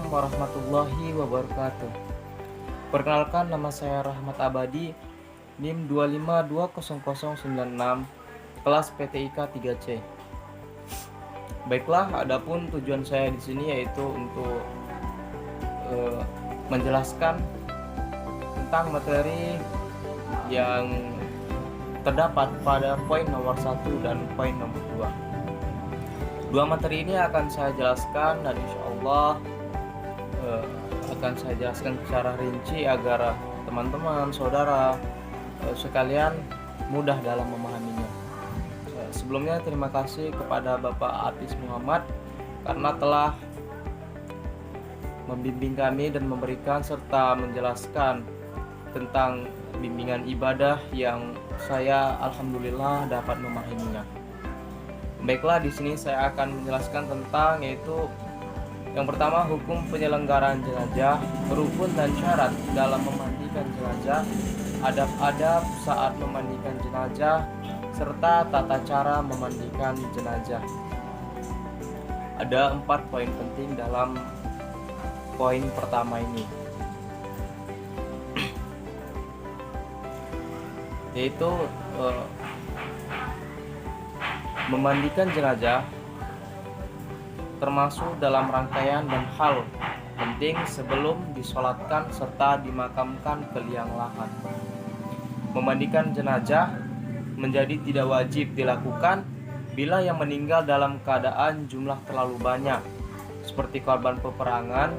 warahmatullahi wabarakatuh. Perkenalkan, nama saya Rahmat Abadi, NIM 2520096, kelas PTIK 3C. Baiklah, adapun tujuan saya di sini yaitu untuk menjelaskan tentang materi yang terdapat pada poin nomor 1 dan poin nomor 2. Dua materi ini akan saya jelaskan dan insya Allah akan saya jelaskan secara rinci agar teman-teman, saudara sekalian mudah dalam memahaminya. Sebelumnya terima kasih kepada Bapak Atis Muhammad karena telah membimbing kami dan memberikan serta menjelaskan tentang bimbingan ibadah yang saya alhamdulillah dapat memahaminya. Baiklah, di sini saya akan menjelaskan tentang yaitu yang pertama, hukum penyelenggaraan jenazah, rukun dan syarat dalam memandikan jenazah, adab-adab saat memandikan jenazah, serta tata cara memandikan jenazah. Ada 4 poin penting dalam poin pertama ini, yaitu memandikan jenazah termasuk dalam rangkaian dan hal penting sebelum disolatkan serta dimakamkan ke liang lahat. Memandikan jenazah menjadi tidak wajib dilakukan bila yang meninggal dalam keadaan jumlah terlalu banyak, seperti korban peperangan,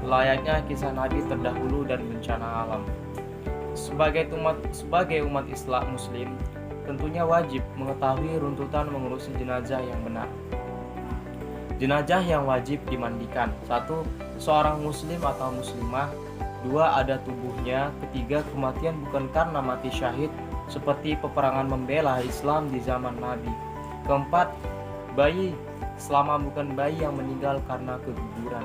layaknya kisah Nabi terdahulu dan bencana alam. Sebagai umat Islam Muslim, tentunya wajib mengetahui runtutan mengurusi jenazah yang benar. Jenazah yang wajib dimandikan: 1. Seorang muslim atau muslimah. 2. Ada tubuhnya. 3. Kematian bukan karena mati syahid seperti peperangan membela Islam di zaman Nabi. 4. Bayi selama bukan bayi yang meninggal karena keguguran.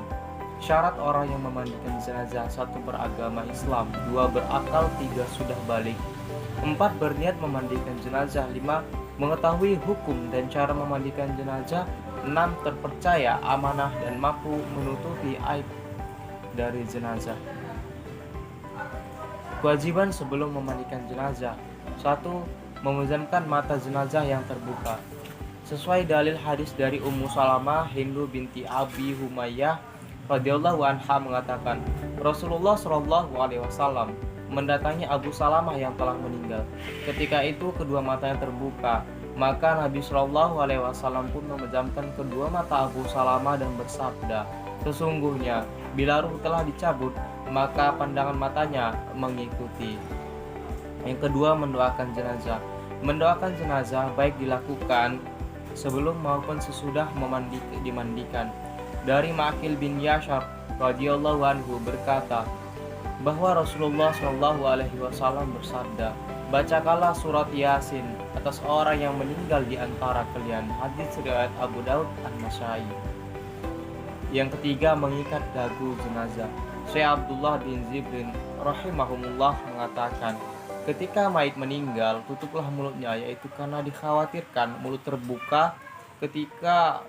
Syarat orang yang memandikan jenazah: 1. Beragama Islam. 2. Berakal. 3. Sudah balik. 4. Berniat memandikan jenazah. 5. Mengetahui hukum dan cara memandikan jenazah. 6. Terpercaya, amanah, dan mampu menutupi aib dari jenazah. Kewajiban sebelum memandikan jenazah: 1. Memejamkan mata jenazah yang terbuka. Sesuai dalil hadis dari Ummu Salamah Hindu binti Abi Humayyah radhiyallahu anha mengatakan, Rasulullah Shallallahu alaihi wasallam mendatangi Abu Salamah yang telah meninggal. Ketika itu kedua matanya terbuka, maka Nabi Shallallahu alaihi wasallam pun memejamkan kedua mata Abu Salamah dan bersabda, sesungguhnya bila ruh telah dicabut, maka pandangan matanya mengikuti. Yang kedua, mendoakan jenazah. Mendoakan jenazah baik dilakukan sebelum maupun sesudah dimandikan. Dari Ma'qil bin Yashar radhiyallahu anhu berkata bahwa Rasulullah Shallallahu alaihi wasallam bersabda, bacakanlah surat Yasin atas orang yang meninggal di antara kalian. Hadis riwayat Abu Daud An-Nasai. Yang ketiga, mengikat dagu jenazah. Syekh Abdullah bin Zibrin rahimahumullah mengatakan, ketika mayit meninggal, tutuplah mulutnya, yaitu karena dikhawatirkan mulut terbuka ketika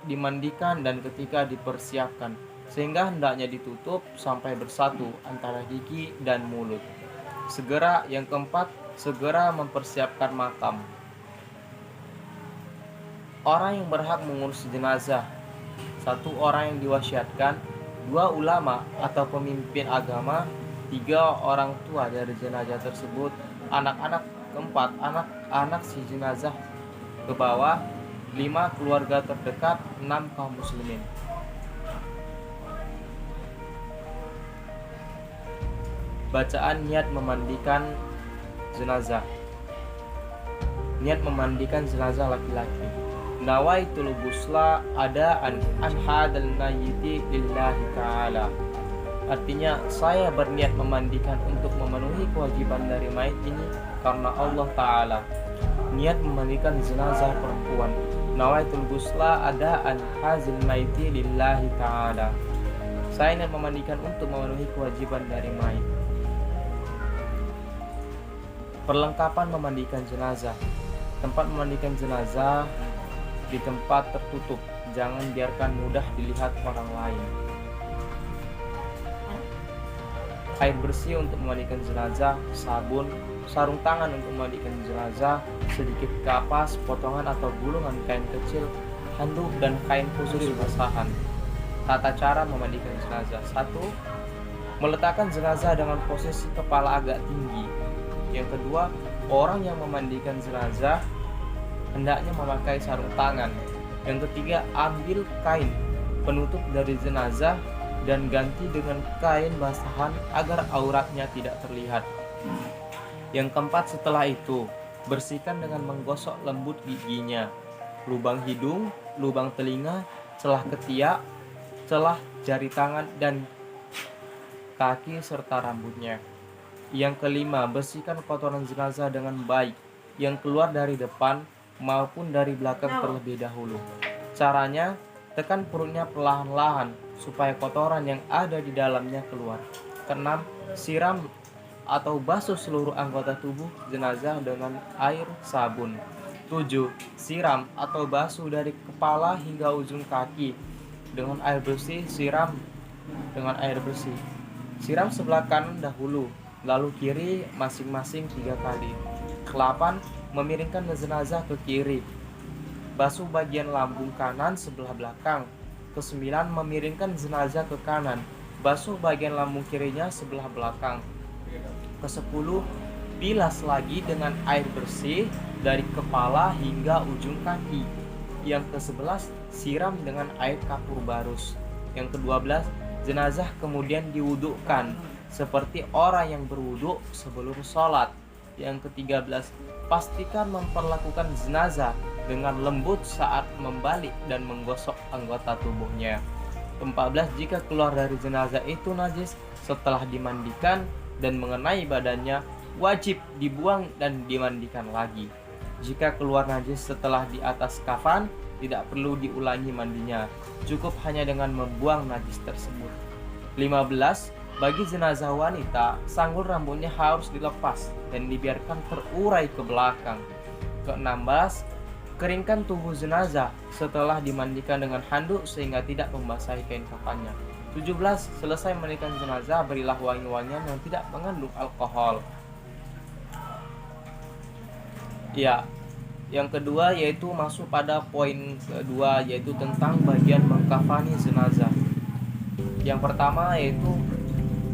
dimandikan dan ketika dipersiapkan, sehingga hendaknya ditutup sampai bersatu antara gigi dan mulut. Yang keempat, segera mempersiapkan makam. Orang yang berhak mengurus jenazah: 1. Orang yang diwasiatkan. 2. Ulama atau pemimpin agama. 3. Orang tua dari jenazah tersebut. Anak-anak. 4. Anak-anak si jenazah ke bawah. 5. Keluarga terdekat. 6. Kaum muslimin. Bacaan niat memandikan jenazah. Niat memandikan jenazah laki-laki: nawaitul ghusla adaan an hadal mayyiti lillahi ta'ala. Artinya, saya berniat memandikan untuk memenuhi kewajiban dari mayit ini karena Allah Ta'ala. Niat memandikan jenazah perempuan: nawaitul ghusla adaan hazil mayyiti lillahi ta'ala. Saya niat memandikan untuk memenuhi kewajiban dari mayit. Perlengkapan memandikan jenazah. Tempat memandikan jenazah di tempat tertutup, jangan biarkan mudah dilihat orang lain. air bersih untuk memandikan jenazah, sabun, sarung tangan untuk memandikan jenazah, sedikit kapas, potongan atau gulungan kain kecil, handuk dan kain khusus basahan. Tata cara memandikan jenazah. 1. Meletakkan jenazah dengan posisi kepala agak tinggi. Yang kedua, orang yang memandikan jenazah hendaknya memakai sarung tangan. Yang ketiga, ambil kain penutup dari jenazah dan ganti dengan kain basahan agar auratnya tidak terlihat. Yang keempat, setelah itu bersihkan dengan menggosok lembut giginya, lubang hidung, lubang telinga, celah ketiak, celah jari tangan dan kaki serta rambutnya. Yang kelima, bersihkan kotoran jenazah dengan baik yang keluar dari depan maupun dari belakang terlebih dahulu. Caranya, tekan perutnya perlahan-lahan supaya kotoran yang ada di dalamnya keluar. Keenam, siram atau basuh seluruh anggota tubuh jenazah dengan air sabun. 7. Siram atau basuh dari kepala hingga ujung kaki dengan air bersih. Siram dengan air bersih. Siram sebelah kanan dahulu, lalu kiri masing-masing 3 kali. 8. Memiringkan jenazah ke kiri. Basuh bagian lambung kanan sebelah belakang. Ke-9, memiringkan jenazah ke kanan. Basuh bagian lambung kirinya sebelah belakang. Ke-10, bilas lagi dengan air bersih dari kepala hingga ujung kaki. Yang ke-11, siram dengan air kapur barus. Yang ke-12, jenazah kemudian diwudukkan seperti orang yang berwuduk sebelum sholat. Yang ke-13, pastikan memperlakukan jenazah dengan lembut saat membalik dan menggosok anggota tubuhnya. Ke-14, jika keluar dari jenazah itu najis setelah dimandikan dan mengenai badannya, wajib dibuang dan dimandikan lagi. Jika keluar najis setelah di atas kafan, tidak perlu diulangi mandinya, cukup hanya dengan membuang najis tersebut. 15. Bagi jenazah wanita, sanggul rambutnya harus dilepas dan dibiarkan terurai ke belakang. Ke-16, keringkan tubuh jenazah setelah dimandikan dengan handuk sehingga tidak membasahi kain kafannya. 17. Selesai memandikan jenazah, berilah wangi-wangian yang tidak mengandung alkohol. Ya, yang kedua yaitu masuk pada poin kedua, yaitu tentang bagian mengkafani jenazah. Yang pertama yaitu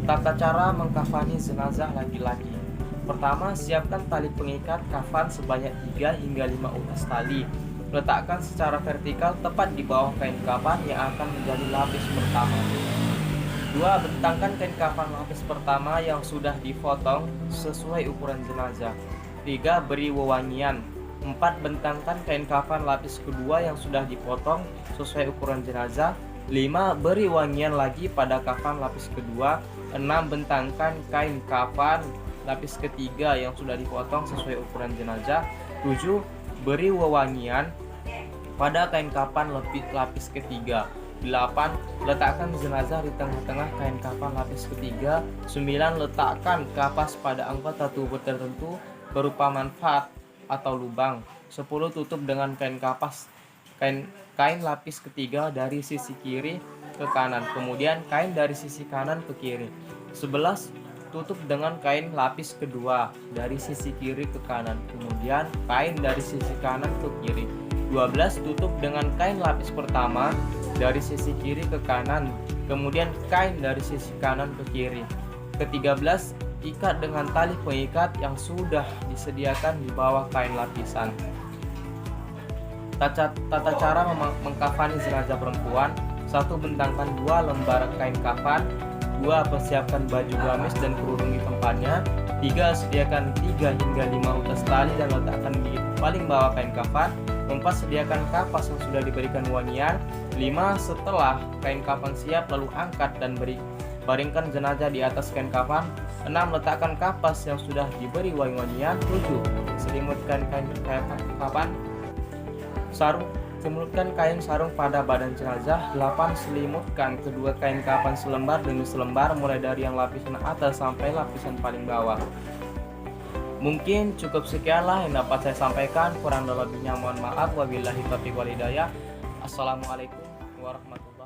tata cara mengkafani jenazah laki-laki. Pertama, siapkan tali pengikat kafan sebanyak 3 hingga 5 utas tali. Letakkan secara vertikal tepat di bawah kain kafan yang akan menjadi lapis pertama. 2. Bentangkan kain kafan lapis pertama yang sudah dipotong sesuai ukuran jenazah. 3. Beri wewangian. 4. Bentangkan kain kafan lapis kedua yang sudah dipotong sesuai ukuran jenazah. 5. Beri wangian lagi pada kafan lapis kedua. 6. Bentangkan kain kafan lapis ketiga yang sudah dipotong sesuai ukuran jenazah. 7. Beri wewangian pada kain kafan lapis ketiga. 8. Letakkan jenazah di tengah-tengah kain kafan lapis ketiga. 9. Letakkan kapas pada anggota tubuh tertentu berupa manfaat atau lubang. 10. Tutup dengan kain kapas kain lapis ketiga dari sisi kiri ke kanan, kemudian kain dari sisi kanan ke kiri. 11. Tutup dengan kain lapis kedua dari sisi kiri ke kanan, kemudian kain dari sisi kanan ke kiri. 12. Tutup dengan kain lapis pertama dari sisi kiri ke kanan, kemudian kain dari sisi kanan ke kiri. Ke-13, ikat dengan tali pengikat yang sudah disediakan di bawah kain lapisan. Tata cara mengkafani jenazah perempuan. 1. Bentangkan 2 lembar kain kafan. 2. Persiapkan baju gamis dan kerudung di tempatnya. 3. Sediakan 3 hingga 5 utas tali dan letakkan di paling bawah kain kafan. 4. Sediakan kapas yang sudah diberikan wangian. 5. Setelah kain kafan siap, lalu angkat dan baringkan jenazah di atas kain kafan. 6. Letakkan kapas yang sudah diberi wangi-wangian. 7. Selimutkan kain kafan selimutkan kain sarung pada badan jenazah. 8. Selimutkan kedua kain kafan selembar demi selembar, mulai dari yang lapisan atas sampai lapisan paling bawah. Mungkin cukup sekianlah yang dapat saya sampaikan, kurang dan lebihnya mohon maaf. Wabillahi taufiq wal hidayah. Assalamualaikum warahmatullahi wabarakatuh.